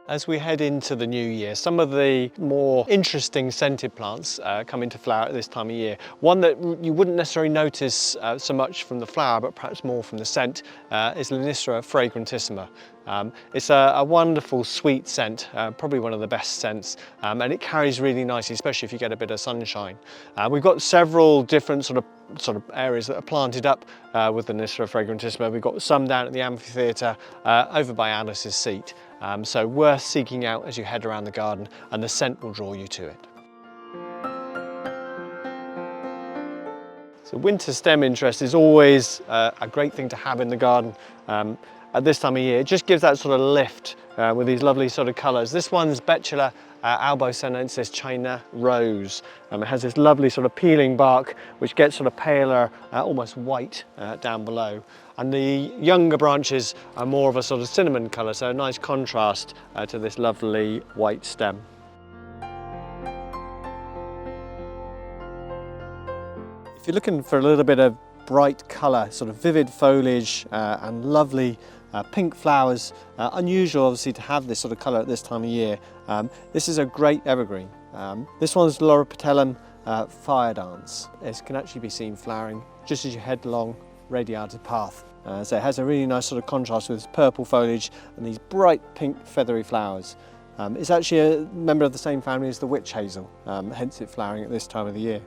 As we head into the new year, some of the more interesting scented plants come into flower at this time of year. One that you wouldn't necessarily notice so much from the flower, but perhaps more from the scent, is Gunnera fragrantissima. It's a wonderful sweet scent, probably one of the best scents, and it carries really nicely, especially if you get a bit of sunshine. We've got several different sort of areas that are planted up with the Gunnera fragrantissima. We've got some down at the amphitheatre, over by Alice's seat. So worth seeking out as you head around the garden, and the scent will draw you to it. So winter stem interest is always a great thing to have in the garden at this time of year. It just gives that sort of lift with these lovely sort of colours. This one's Betula albosenensis China Rose. It has this lovely sort of peeling bark which gets sort of paler, almost white down below. And the younger branches are more of a sort of cinnamon colour, so a nice contrast to this lovely white stem. If you're looking for a little bit of bright colour, sort of vivid foliage and lovely pink flowers, unusual obviously to have this sort of colour at this time of year, this is a great evergreen. This one's Loropetalum fire dance. It can actually be seen flowering just as you head along radiated path. So it has a really nice sort of contrast with purple foliage and these bright pink feathery flowers. It's actually a member of the same family as the witch hazel, hence it flowering at this time of the year.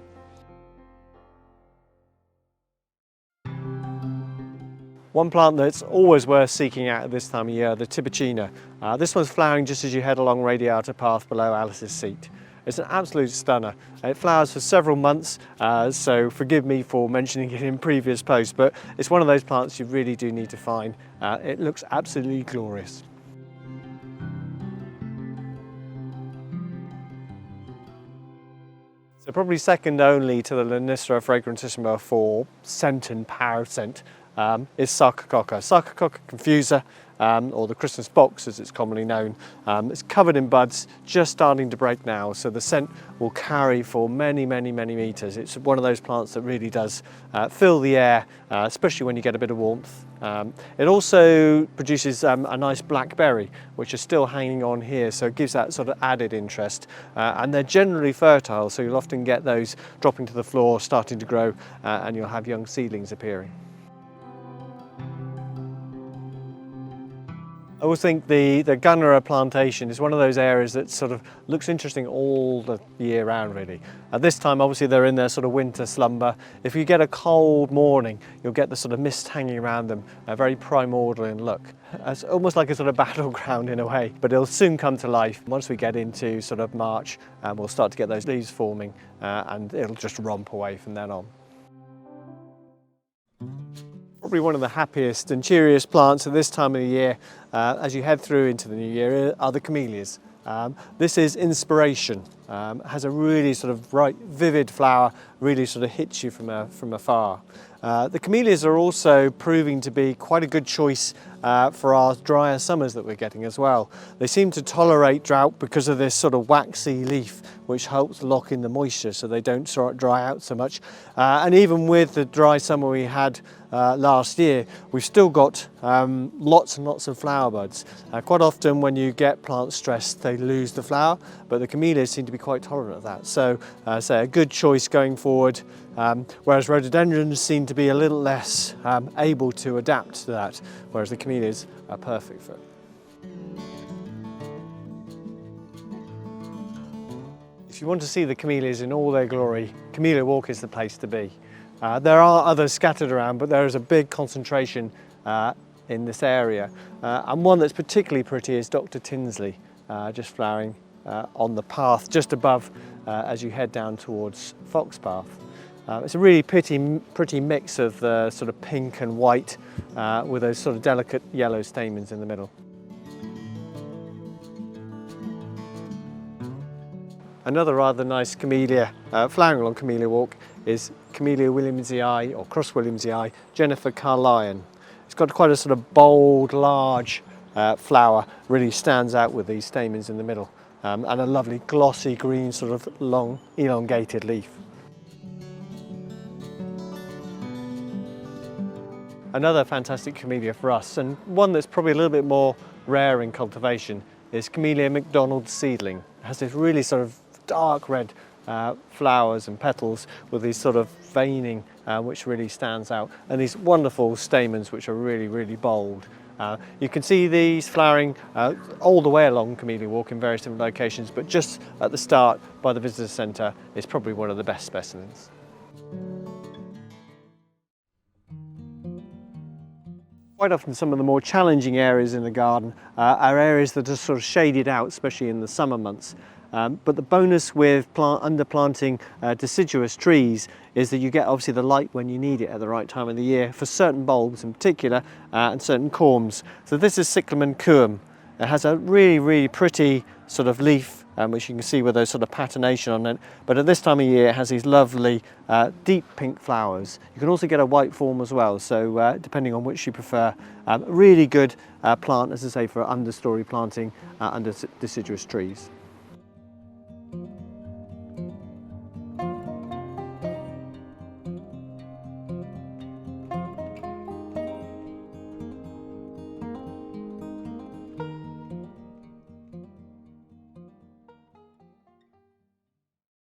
One plant that's always worth seeking out at this time of year, the Tibouchina. This one's flowering just as you head along radiated path below Alice's seat. It's an absolute stunner. It flowers for several months, so forgive me for mentioning it in previous posts, but it's one of those plants you really do need to find. It looks absolutely glorious. So probably second only to the Gunnera fragrantissima for scent and power scent is Sarcococca. Sarcococca confusa, or the Christmas box as it's commonly known. It's covered in buds, just starting to break now, so the scent will carry for many metres. It's one of those plants that really does fill the air, especially when you get a bit of warmth. It also produces a nice black berry, which is still hanging on here, so it gives that sort of added interest. And they're generally fertile, so you'll often get those dropping to the floor, starting to grow, and you'll have young seedlings appearing. I always think the Gunnera plantation is one of those areas that sort of looks interesting all the year round really. At this time obviously they're in their sort of winter slumber. If you get a cold morning you'll get the sort of mist hanging around them, a very primordial in look. It's almost like a sort of battleground in a way, but it'll soon come to life. Once we get into sort of March we'll start to get those leaves forming and it'll just romp away from then on. Probably one of the happiest and cheeriest plants at this time of the year as you head through into the new year are the Camelias. This is inspiration. Has a really sort of bright, vivid flower, really sort of hits you from afar. The Camelias are also proving to be quite a good choice for our drier summers that we're getting as well. They seem to tolerate drought because of this sort of waxy leaf which helps lock in the moisture so they don't sort of dry out so much. And even with the dry summer we had last year, we've still got lots and lots of flower buds. Quite often when you get plant stress they lose the flower, but the Camelias seem to be quite tolerant of that. So a good choice going forward, whereas rhododendrons seem to be a little less able to adapt to that, whereas the Camelias are perfect for it. If you want to see the Camelias in all their glory, Camellia Walk is the place to be. There are others scattered around, but there is a big concentration in this area. And one that's particularly pretty is Dr. Tinsley, just flowering on the path just above as you head down towards Foxpath. It's a really pretty mix of the sort of pink and white with those sort of delicate yellow stamens in the middle. Another rather nice camellia flowering along Camellia Walk is Camellia williamsii or cross williamsii Jennifer Carlyon. It's got quite a sort of bold, large flower, really stands out with these stamens in the middle, and a lovely glossy green sort of long elongated leaf. Another fantastic camellia for us, and one that's probably a little bit more rare in cultivation, is Camellia McDonald's seedling. It has this really sort of dark red flowers and petals with these sort of veining which really stands out, and these wonderful stamens which are really bold. You can see these flowering all the way along Camellia Walk in various different locations, but just at the start by the visitor centre is probably one of the best specimens. Quite often some of the more challenging areas in the garden are areas that are sort of shaded out, especially in the summer months. But the bonus with underplanting deciduous trees is that you get obviously the light when you need it at the right time of the year for certain bulbs in particular and certain corms. So this is Cyclamen coum. It has a really pretty sort of leaf which you can see with those sort of patination on it, but at this time of year it has these lovely deep pink flowers. You can also get a white form as well, so depending on which you prefer. Really good plant, as I say, for understory planting under deciduous trees.